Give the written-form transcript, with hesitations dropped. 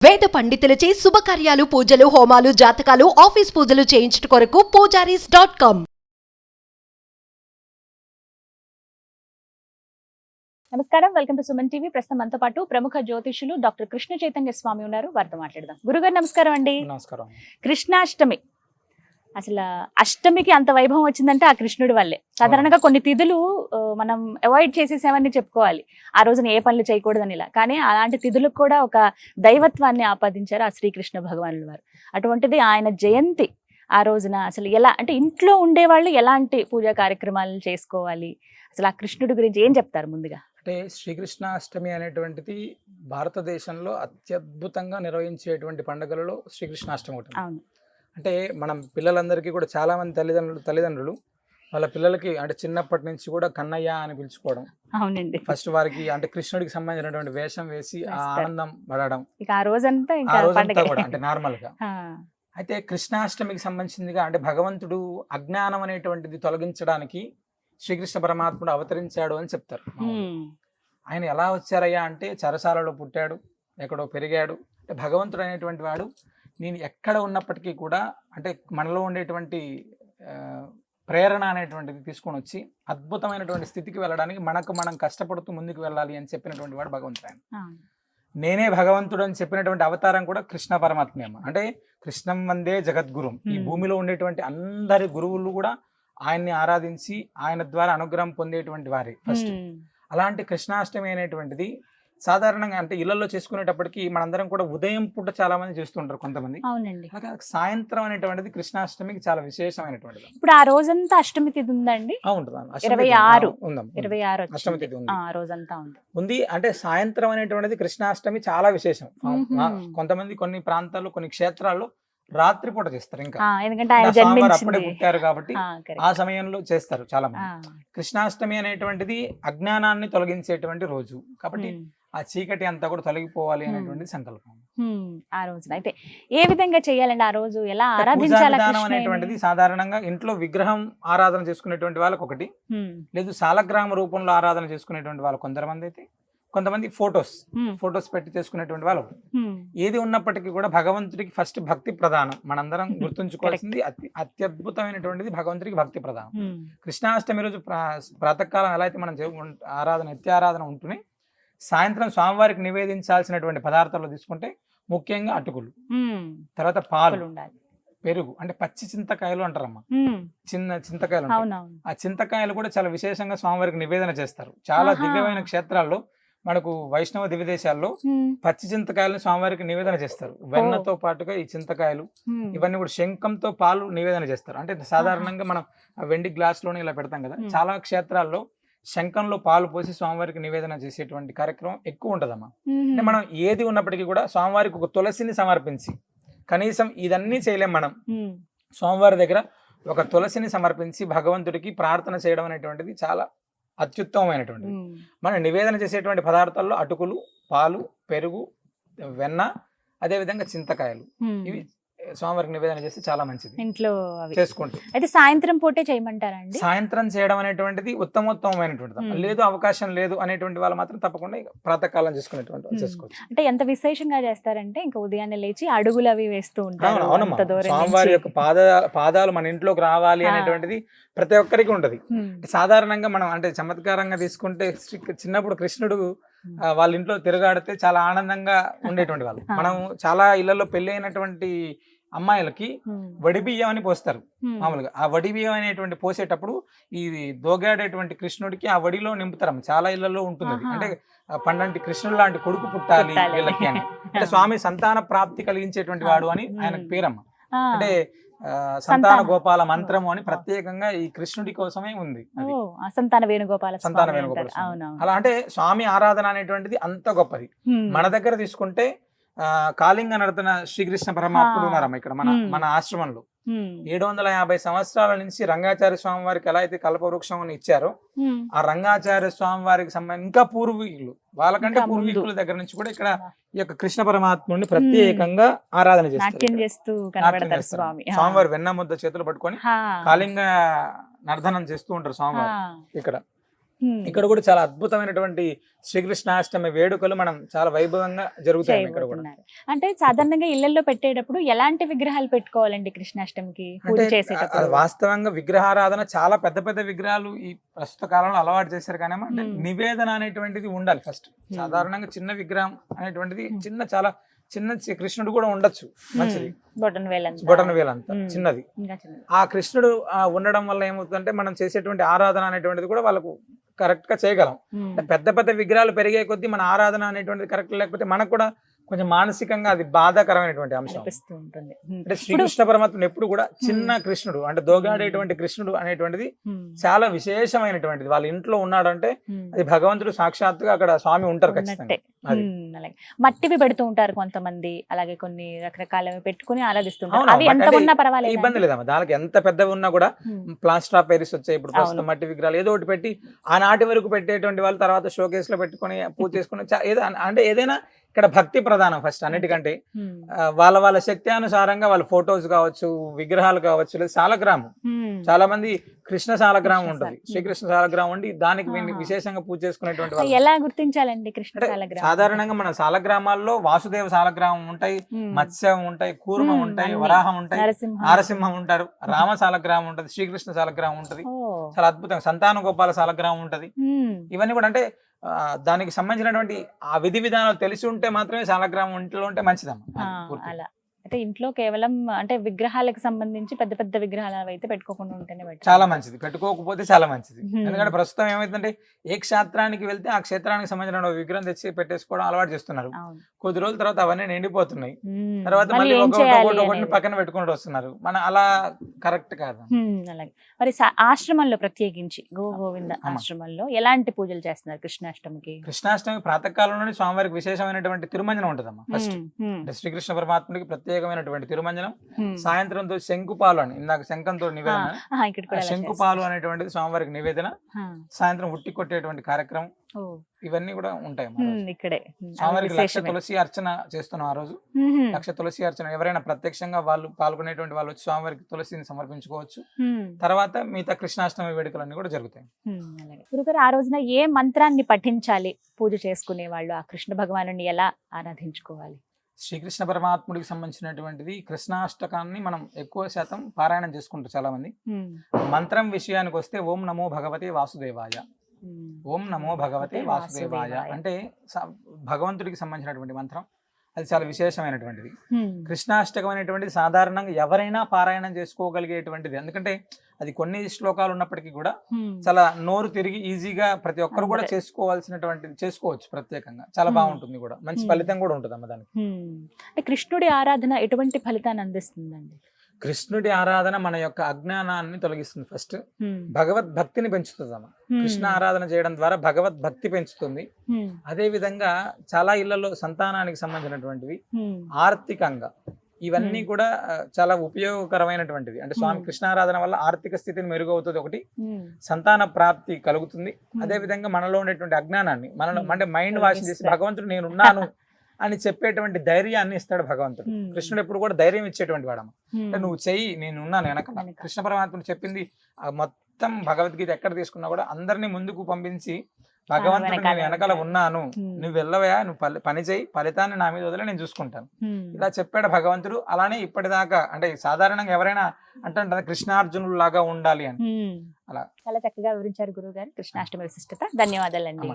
వేద పండితులచే శుభకార్యాలు పూజలు హోమాలు జాతకాలు ఆఫీస్ పూజలు చేయించుట కొరకు పూజారీస్.com. నమస్కారం, వెల్కమ్ టు సుమన్ టీవీ. ప్రస్తుతం మనతో పాటు ప్రముఖ జ్యోతిషులు డాక్టర్ కృష్ణ చైతన్య స్వామి ఉన్నారు. వారితో మాట్లాడదాం. గురుగారు నమస్కారం అండి. నమస్కారం. కృష్ణాష్టమి, అసలు అష్టమికి అంత వైభవం వచ్చిందంటే ఆ కృష్ణుడి వల్లే. సాధారణంగా కొన్ని తిథులు మనం అవాయిడ్ చేసేసామని చెప్పుకోవాలి, ఆ రోజున ఏ పనులు చేయకూడదని ఇలా. కానీ అలాంటి తిథులకు కూడా ఒక దైవత్వాన్ని ఆపాదించారు ఆ శ్రీకృష్ణ భగవానుల వారు. అటువంటిది ఆయన జయంతి ఆ రోజున అసలు ఎలా అంటే ఇంట్లో ఉండేవాళ్ళు ఎలాంటి పూజా కార్యక్రమాలు చేసుకోవాలి, అసలు ఆ కృష్ణుడి గురించి ఏం చెప్తారు ముందుగా? అంటే శ్రీకృష్ణాష్టమి అనేటువంటిది భారతదేశంలో అత్యద్భుతంగా నిర్వహించేటువంటి పండుగలలో శ్రీకృష్ణాష్టమి ఒకటి. అవును. అంటే మనం పిల్లలందరికీ కూడా చాలా మంది తల్లిదండ్రులు వాళ్ళ పిల్లలకి అంటే చిన్నప్పటి నుంచి కూడా కన్నయ్య అని పిలుచుకోవడం. అవునండి. ఫస్ట్ వారికి అంటే కృష్ణుడికి సంబంధించినటువంటి వేషం వేసి ఆ ఆనందం పడడం ఇక ఆ రోజంతా ఆ ఇంకా రోజంతా పండగే. కూడా అంటే నార్మల్ గా. అయితే కృష్ణాష్టమికి సంబంధించిందిగా అంటే భగవంతుడు అజ్ఞానం అనేటువంటిది తొలగించడానికి శ్రీకృష్ణ పరమాత్ముడు అవతరించాడు అని చెప్తారు. ఆయన ఎలా వచ్చారయ్యా అంటే చెరసాలలో పుట్టాడు, ఎక్కడో పెరిగాడు. అంటే భగవంతుడు అనేటువంటి వాడు నేను ఎక్కడ ఉన్నప్పటికీ కూడా అంటే మనలో ఉండేటువంటి ప్రేరణ అనేటువంటిది తీసుకొని వచ్చి అద్భుతమైనటువంటి స్థితికి వెళ్ళడానికి మనం కష్టపడుతూ ముందుకు వెళ్ళాలి అని చెప్పినటువంటి వాడు భగవంతుడు. ఆయన నేనే భగవంతుడు అని చెప్పినటువంటి అవతారం కూడా కృష్ణ పరమాత్మే. అంటే కృష్ణం వందే జగద్గురు. ఈ భూమిలో ఉండేటువంటి అందరి గురువులు కూడా ఆయన్ని ఆరాధించి ఆయన ద్వారా అనుగ్రహం పొందేటువంటి వారే ఫస్ట్. అలాంటి కృష్ణాష్టమి అనేటువంటిది సాధారణంగా అంటే ఇళ్లలో చేసుకునేటప్పటికి మనందరం కూడా ఉదయం పూట చాలా మంది చేస్తుంటారు కొంతమంది. అవునండి. అలాగే సాయంత్రం అనేటువంటిది కృష్ణాష్టమికి చాలా విశేషమైనటువంటిది. ఇప్పుడు ఆ రోజంతా అష్టమి తిథి ఉందండి. ఉంటుంది. 26 అష్టమి తిథి ఉంది. ఆ రోజంతా ఉంది. అంటే సాయంత్రం అనేటువంటిది కృష్ణాష్టమి చాలా విశేషం. కొంతమంది కొన్ని ప్రాంతాల్లో కొన్ని క్షేత్రాల్లో రాత్రి పూట చేస్తారు. ఇంకా ఎందుకంటే ఆయన జన్మించింది అప్పుడే పుట్టారు కాబట్టి ఆ సమయంలో చేస్తారు చాలా మంది. కృష్ణాష్టమి అనేటువంటిది అజ్ఞానాన్ని తొలగించేటువంటి రోజు కాబట్టి ఆ చీకటి అంతా కూడా తొలగిపోవాలి అనేటువంటి సంకల్పం. ఆ రోజున అయితే ఏ విధంగా చేయాలండి? ఆ రోజు ఎలా ఆరాధించాలి అనేటువంటిది సాధారణంగా ఇంట్లో విగ్రహం ఆరాధన చేసుకునేటువంటి వాళ్ళకి ఒకటి, లేదు సాలగ్రామ రూపంలో ఆరాధన చేసుకునేటువంటి వాళ్ళు కొంతమంది, అయితే కొంతమంది ఫొటోస్ పెట్టి చేసుకునేటువంటి వాళ్ళు. ఏది ఉన్నప్పటికీ కూడా భగవంతుడికి ఫస్ట్ భక్తి ప్రధానం. మనందరం గుర్తుంచుకోవాల్సింది అత్యద్భుతమైనటువంటిది భగవంతుడికి భక్తి ప్రధానం. కృష్ణాష్టమి రోజు ప్రాతకాలం ఎలా అయితే మనం నిత్యారాధన ఉంటూనే సాయంత్రం స్వామివారికి నివేదించాల్సినటువంటి పదార్థాలు తీసుకుంటే ముఖ్యంగా అటుకులు, తర్వాత పాలు, పెరుగు, అంటే పచ్చి చింతకాయలు అంటారమ్మా, చిన్న చింతకాయలు. ఆ చింతకాయలు కూడా చాలా విశేషంగా స్వామివారికి నివేదన చేస్తారు. చాలా దివ్యమైన క్షేత్రాల్లో మనకు వైష్ణవ దివ్యదేశాల్లో పచ్చి చింతకాయలను స్వామివారికి నివేదన చేస్తారు. వెన్నతో పాటుగా ఈ చింతకాయలు ఇవన్నీ కూడా శంఖంతో పాలు నివేదన చేస్తారు. అంటే సాధారణంగా మనం వెండి గ్లాస్ లోనే ఇలా పెడతాం కదా, చాలా క్షేత్రాల్లో శంఖంలో పాలు పోసి స్వామివారికి నివేదన చేసేటువంటి కార్యక్రమం ఎక్కువ ఉంటదమ్మా. అంటే మనం ఏది ఉన్నప్పటికీ కూడా స్వామివారికి ఒక తులసిని సమర్పించి, కనీసం ఇదన్నీ చేయలేం మనం, స్వామివారి దగ్గర ఒక తులసిని సమర్పించి భగవంతుడికి ప్రార్థన చేయడం అనేటువంటిది చాలా అత్యుత్తమమైనటువంటిది. మనం నివేదన చేసేటువంటి పదార్థాల్లో అటుకులు, పాలు, పెరుగు, వెన్న, అదే విధంగా చింతకాయలు, ఇవి స్వామివారికి నివేదన చేస్తే చాలా మంచిది ఇంట్లో చేసుకుంటూ. అయితే సాయంత్రం పూటే చేయమంటారండి? సాయంత్రం చేయడం అనేటువంటిది ఉత్తమోత్తమైనటువంటిది. లేదు అవకాశం లేదు అనేటువంటి వాళ్ళు మాత్రం తప్పకుండా ప్రాతకాలం చేసుకునేటువంటి చేసుకోవచ్చు. అంటే ఎంత విశేషంగా చేస్తారంటే ఇంకా ఉదయాన్నే లేచి అడుగులు అవి వేస్తూ ఉంటారు. స్వామివారి యొక్క పాదాలు మన ఇంట్లోకి రావాలి అనేటువంటిది ప్రతి ఒక్కరికి ఉంటది. సాధారణంగా మనం అంటే చమత్కారంగా తీసుకుంటే చిన్నప్పుడు కృష్ణుడు వాళ్ళ ఇంట్లో తిరగాడితే చాలా ఆనందంగా ఉండేటువంటి వాళ్ళు. మనం చాలా ఇళ్లలో పెళ్లి అయినటువంటి అమ్మాయిలకి వడి బియ్యం అని పోస్తారు మామూలుగా. ఆ వడి బియ్యం అనేటువంటి పోసేటప్పుడు ఇది దోగాడేటువంటి కృష్ణుడికి ఆ వడిలో నింపుతారు. చాలా ఇళ్లలో ఉంటుంది. అంటే పండంటి కృష్ణుడు లాంటి కొడుకు పుట్టాలి వీళ్ళకి అని. అంటే స్వామి సంతాన ప్రాప్తి కలిగించేటువంటి వాడు అని ఆయనకు పేరమ్మ. అంటే సంతాన గోపాల మంత్రము అని ప్రత్యేకంగా ఈ కృష్ణుడి కోసమే ఉంది. సంతాన వేణుగోపాల. అలా అంటే స్వామి ఆరాధన అనేటువంటిది అంత గొప్పది. మన దగ్గర తీసుకుంటే కాళింగ నర్తన శ్రీకృష్ణ పరమాత్ముడు ఉన్నారమ్మ ఇక్కడ మన ఆశ్రమంలో. 750 సంవత్సరాల నుంచి రంగాచార్య స్వామి వారికి ఎలా అయితే కల్పవృక్షం అని ఇచ్చారో, ఆ రంగాచార్య స్వామి వారికి సంబంధించి ఇంకా పూర్వీకులు వాళ్ళకంటే పూర్వీకుల దగ్గర నుంచి కూడా ఇక్కడ ఈ యొక్క కృష్ణ పరమాత్ముడిని ప్రత్యేకంగా ఆరాధన చేస్తారు. స్వామివారి వెన్న ముద్ద చేతులు పట్టుకొని కాళింగ నర్ధనం చేస్తూ ఉంటారు స్వామివారు ఇక్కడ. ఇక్కడ కూడా చాలా అద్భుతమైనటువంటి శ్రీకృష్ణాష్టమి వేడుకలు మనం చాలా వైభవంగా జరుగుతాయి ఇక్కడ కూడా. చేయబోతున్నారు. అంటే సాధారణంగా ఇళ్లలో పెట్టేటప్పుడు ఎలాంటి విగ్రహాలు పెట్టుకోవాలండి కృష్ణాష్టమికి పూజ అంటే చేసేటప్పుడు? అది వాస్తవంగా విగ్రహారాధన చాలా పెద్ద పెద్ద విగ్రహాలు ఈ ప్రస్తుత కాలంలో అలవాటు చేశారు, కానీ అంటే నివేదన అనేటువంటిది ఉండాలి ఫస్ట్. సాధారణంగా చిన్న విగ్రహం అనేటువంటిది చాలా చిన్న కృష్ణుడు కూడా ఉండొచ్చు, మంచిది, బొటన వేలంత చిన్నది. ఆ కృష్ణుడు ఉండడం వల్ల ఏమవుతుందంటే మనం చేసేటువంటి ఆరాధన అనేటువంటిది కూడా వాళ్ళకు కరెక్ట్ గా చేయగలం. పెద్ద పెద్ద విగ్రహాలు పెరిగే కొద్దీ మన ఆరాధన అనేటువంటిది కరెక్ట్ లేకపోతే మనకు కూడా కొంచెం మానసికంగా అది బాధాకరమైనటువంటి అంశం. అంటే శ్రీకృష్ణ పరమాత్మ ఎప్పుడు కూడా చిన్న కృష్ణుడు అంటే దోగాడేటువంటి కృష్ణుడు అనేటువంటిది చాలా విశేషమైనటువంటిది. వాళ్ళ ఇంట్లో ఉన్నాడంటే అది భగవంతుడు సాక్షాత్తుగా అక్కడ స్వామి ఉంటారు ఖచ్చితంగా. అలాగే మట్టివి పెడుతూ ఉంటారు కొంతమంది, అలాగే కొన్ని రకరకాలవి పెట్టుకుని ఆరాధిస్తుంటారు. అవి ఎంత ఉన్నా పర్వాలేదు, ఇబ్బంది లేదమ్మా. దానికి ఎంత పెద్దవి ఉన్నా కూడా ప్లాస్టర్ ఆఫ్ ప్యారిస్ వచ్చాయి ఇప్పుడు ప్రస్తుతం, మట్టి విగ్రహాలు ఏదో ఒకటి పెట్టి ఆనాటి వరకు పెట్టేటువంటి వాళ్ళు తర్వాత షోకేస్ లో పెట్టుకుని పూజ చేసుకుని అంటే ఏదైనా ఇక్కడ భక్తి ప్రధానం ఫస్ట్ అన్నిటికంటే. వాళ్ళ శక్తి అనుసారంగా వాళ్ళ ఫోటోస్ కావచ్చు, విగ్రహాలు కావచ్చు, లేదా సాలగ్రామం. చాలా మంది కృష్ణ సాలగ్రామం ఉంటుంది, శ్రీకృష్ణ సాలగ్రామం ఉండి దానికి విశేషంగా పూజ చేసుకునేటువంటి వాళ్ళు. ఎలా గుర్తించాలండి కృష్ణ సాలగ్రామం? సాధారణంగా మన సాలగ్రామాల్లో వాసుదేవ సాలగ్రామం ఉంటాయి, మత్స్యం ఉంటాయి, కూర్మం ఉంటాయి, వరాహం ఉంటాయి, నారసింహం ఉంటారు, రామ సాలగ్రామం ఉంటది, శ్రీకృష్ణ సాలగ్రామం ఉంటది, చాలా అద్భుతంగా సంతాన గోపాల సాలగ్రామం ఉంటది. ఇవన్నీ కూడా అంటే దానికి సంబంధించినటువంటి ఆ విధి విధానాలు తెలిసి ఉంటే మాత్రమే సాలగ్రామం ఇంట్లో ఉంటే మంచిదమ్మా. అలా అయితే ఇంట్లో కేవలం అంటే విగ్రహాలకు సంబంధించి పెద్ద పెద్ద విగ్రహాలు అయితే పెట్టుకోకుండా ఉంటేనే చాలా మంచిది, పెట్టుకోకపోతే చాలా మంచిది. ఎందుకంటే ప్రస్తుతం ఏమైందంటే ఏ క్షేత్రానికి వెళ్తే ఆ క్షేత్రానికి సంబంధించిన విగ్రహం తెచ్చి పెట్టేసుకోవడం అలవాటు చేస్తున్నారు. కొద్ది రోజుల తర్వాత అవన్నీ నిండిపోతున్నాయి, తర్వాత మళ్ళీ ఒకటి పక్కన పెట్టుకుంటూ వస్తున్నారు. మన అలా కరెక్ట్ కాదు. అలాగే మరి ఆశ్రమంలో ప్రత్యేకించి గోవింద ఆశ్రమంలో ఎలాంటి పూజలు చేస్తున్నారు కృష్ణాష్టమికి? కృష్ణాష్టమి ప్రాతకాలంలోనే స్వామివారికి విశేషమైనటువంటి తిరుమంజనం ఉంటదమ్మా. ఫస్ట్ అంటే శ్రీకృష్ణ పరమాత్ముడికి ప్రత్యేకమైనటువంటి తిరుమంజనం. సాయంత్రంతో శంకుపాలు అని ఇందాక శంఖంతో నివేదన, శంకుపాలు అనేటువంటిది స్వామివారికి నివేదన. సాయంత్రం ఉట్టి కొట్టేటువంటి కార్యక్రమం, ఇవన్నీ కూడా ఉంటాయి. ఇక్కడే స్వామివారికి లక్ష తులసి అర్చన చేస్తున్నాం ఆ రోజు. లక్ష తులసి అర్చన ఎవరైనా ప్రత్యక్షంగా వాళ్ళు పాల్గొనేటువంటి వాళ్ళు వచ్చి స్వామివారికి తులసిని సమర్పించుకోవచ్చు. తర్వాత మిగతా కృష్ణాష్టమి వేడుకలన్నీ కూడా జరుగుతాయి. గురుగారు, ఆ రోజున ఏ మంత్రాన్ని పఠించాలి? పూజ చేసుకునే వాళ్ళు ఆ కృష్ణ భగవానుని ఎలా ఆరాధించుకోవాలి? శ్రీకృష్ణ పరమాత్ముడికి సంబంధించినటువంటిది కృష్ణాష్టకాన్ని మనం ఎక్కువ శాతం పారాయణం చేసుకుంటారు చాలా మంది. మంత్రం విషయానికి వస్తే ఓం నమో భగవతే వాసుదేవాయ, ఓం నమో భగవతే వాసుదేవాయ అంటే భగవంతుడికి సంబంధించినటువంటి మంత్రం. అది చాలా విశేషమైనటువంటిది. కృష్ణాష్టకం అనేటువంటిది సాధారణంగా ఎవరైనా పారాయణం చేసుకోగలిగేటువంటిది. ఎందుకంటే అది కొన్ని శ్లోకాలు ఉన్నప్పటికీ కూడా చాలా నోరు తిరిగి ఈజీగా ప్రతి ఒక్కరు కూడా చేసుకోవచ్చు ప్రత్యేకంగా. చాలా బాగుంటుంది కూడా, మంచి ఫలితం కూడా ఉంటుంది అమ్మ దానికి. అంటే కృష్ణుడి ఆరాధన ఎటువంటి ఫలితాన్ని అందిస్తుందండి? కృష్ణుడి ఆరాధన మన యొక్క అజ్ఞానాన్ని తొలగిస్తుంది. ఫస్ట్ భగవద్భక్తిని పెంచుతుంది అమ్మ. కృష్ణ ఆరాధన చేయడం ద్వారా భగవద్భక్తి పెంచుతుంది. అదే విధంగా చాలా ఇళ్లలో సంతానానికి సంబంధించినటువంటివి, ఆర్థికంగా ఇవన్నీ కూడా చాలా ఉపయోగకరమైనటువంటిది. అంటే స్వామి కృష్ణారాధన వల్ల ఆర్థిక స్థితిని మెరుగవుతుంది, ఒకటి సంతాన ప్రాప్తి కలుగుతుంది. అదే విధంగా మనలో ఉండేటువంటి అజ్ఞానాన్ని అంటే మైండ్ వాష్ చేసి భగవంతుడు నేనున్నాను అని చెప్పేటువంటి ధైర్యాన్ని ఇస్తాడు భగవంతుడు. కృష్ణుడు ఎప్పుడు కూడా ధైర్యం ఇచ్చేటువంటి వాడమ్మ. నువ్వు చెయ్యి, నేనున్నాను వెనకాల. కృష్ణ పరమాత్ముడు చెప్పింది మొత్తం భగవద్గీత ఎక్కడ తీసుకున్నా కూడా అందరినీ ముందుకు పంపించి భగవంతుడు నేను వెనకాల ఉన్నాను, నువ్వు వెళ్ళవయా, నువ్వు పని చేయి, ఫలితాన్ని నా మీద వదిలే, నేను చూసుకుంటాను, ఇలా చెప్పాడు భగవంతుడు. అలానే ఇప్పటిదాకా అంటే సాధారణంగా ఎవరైనా అంటే కృష్ణార్జునులు లాగా ఉండాలి అని. అలా చాలా చక్కగా వివరించారు గురువు గారు కృష్ణాష్టమి విశిష్టత. ధన్యవాదాలండి.